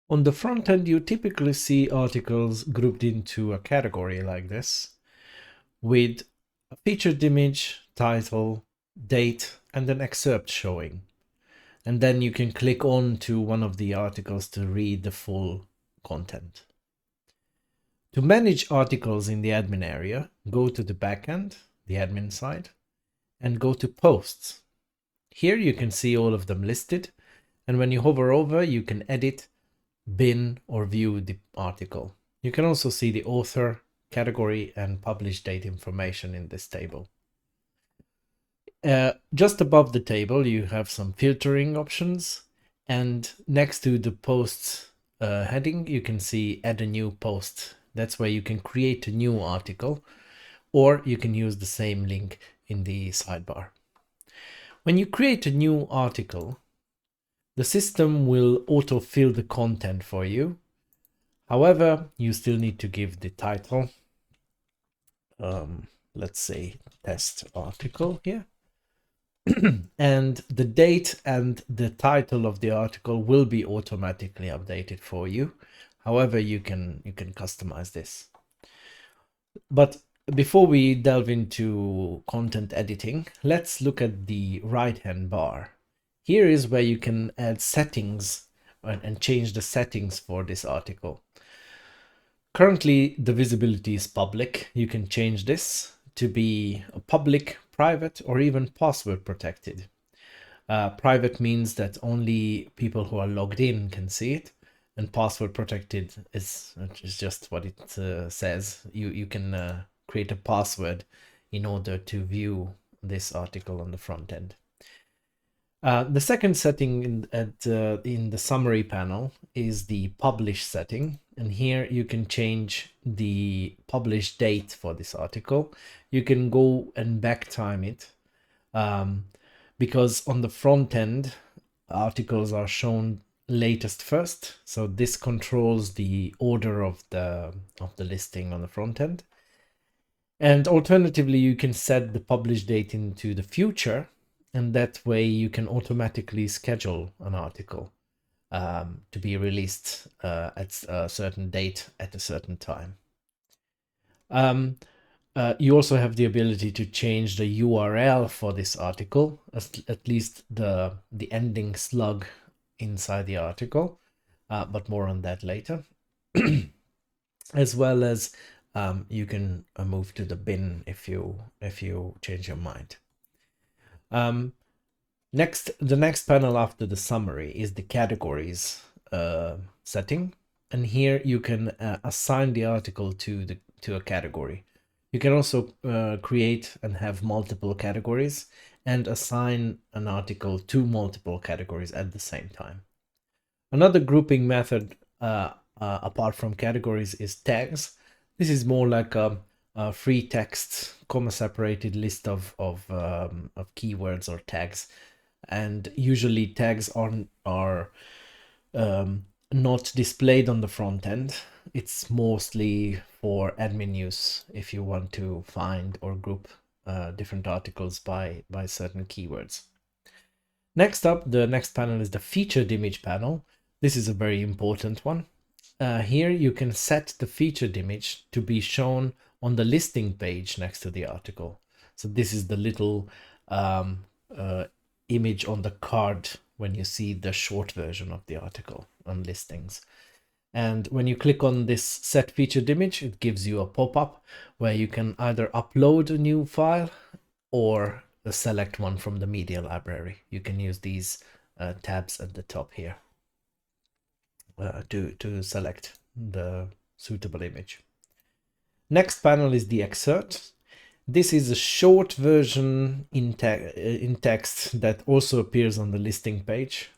On the front end, you typically see articles grouped into a category like this, with a featured image, title, date, and an excerpt showing. And then you can click on to one of the articles to read the full content. To manage articles in the admin area, go to the backend, the admin side, and go to posts. Here you can see all of them listed, and when you hover over, you can edit, bin, or view the article. You can also see the author, category, and publish date information in this table. Just above the table, you have some filtering options, and next to the posts heading, you can see add a new post. That's where you can create a new article, or you can use the same link in the sidebar. When you create a new article, the system will autofill the content for you. However, you still need to give the title. Let's say test article here. And the date and the title of the article will be automatically updated for you. However, you can customize this. But before we delve into content editing, let's look at the right-hand bar. Here is where you can add settings and change the settings for this article. Currently, the visibility is public. You can change this to be public, private, or even password protected. Private means that only people who are logged in can see it, and password protected is just what it says. You can create a password in order to view this article on the front end. The second setting in the summary panel is the publish setting, and here you can change the publish date for this article. You can go and back time it, because on the front end, articles are shown latest first, so this controls the order of the listing on the front end. And alternatively, you can set the publish date into the future, and that way you can automatically schedule an article to be released at a certain date at a certain time. You also have the ability to change the URL for this article, at least the ending slug inside the article, but more on that later. As well as you can move to the bin if you change your mind. The next panel after the summary is the categories setting, and here you can assign the article to a category. You can also create and have multiple categories and assign an article to multiple categories at the same time. Another grouping method apart from categories is tags. This is more like a free text, comma-separated list of keywords or tags, and usually tags are not displayed on the front end. It's mostly for admin use if you want to find or group different articles by certain keywords. Next up, the next panel is the featured image panel. This is a very important one. Here you can set the featured image to be shown on the listing page next to the article. So this is the little image on the card when you see the short version of the article on listings. And when you click on this set featured image, it gives you a pop-up where you can either upload a new file or select one from the media library. You can use these tabs at the top here to select the suitable image. Next panel is the excerpt. This is a short version in text that also appears on the listing page,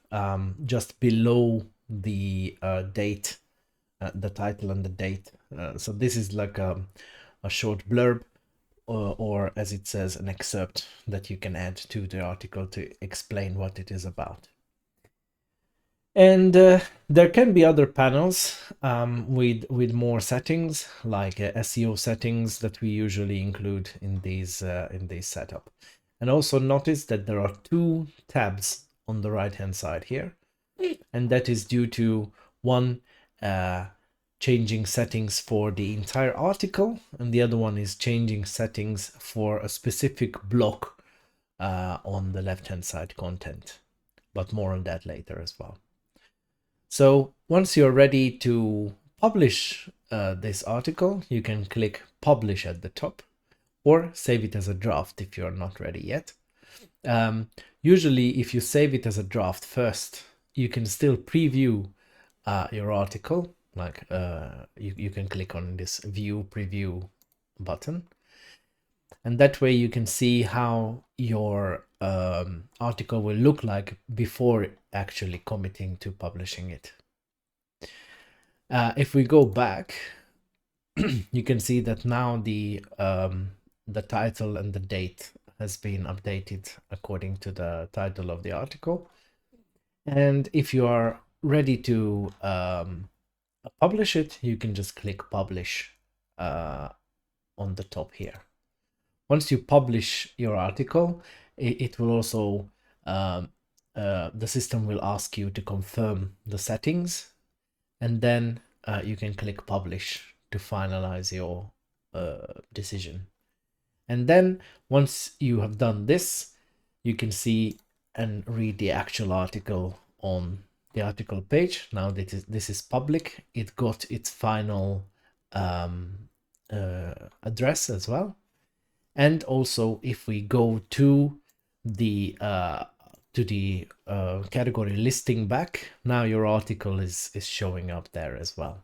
just below the date, the title and the date. So this is like a short blurb, or as it says, an excerpt that you can add to the article to explain what it is about. And there can be other panels with more settings, like SEO settings that we usually include in these setup. And also notice that there are two tabs on the right hand side here, and that is due to One changing settings for the entire article, and the other one is changing settings for a specific block on the left-hand side content, but more on that later as well. So once you're ready to publish this article, you can click publish at the top, or save it as a draft if you're not ready yet. Usually if you save it as a draft first, you can still preview your article, like you can click on this view preview button, and that way you can see how your article will look like before actually committing to publishing it. If we go back, you can see that now the title and the date has been updated according to the title of the article. And if you are ready to publish it, you can just click publish on the top here. Once you publish your article, it will also, the system will ask you to confirm the settings, and then you can click publish to finalize your decision. And then once you have done this, you can see and read the actual article on the article page. Now this is public. It got its final address as well. And also, if we go to the category listing back, now your article is showing up there as well.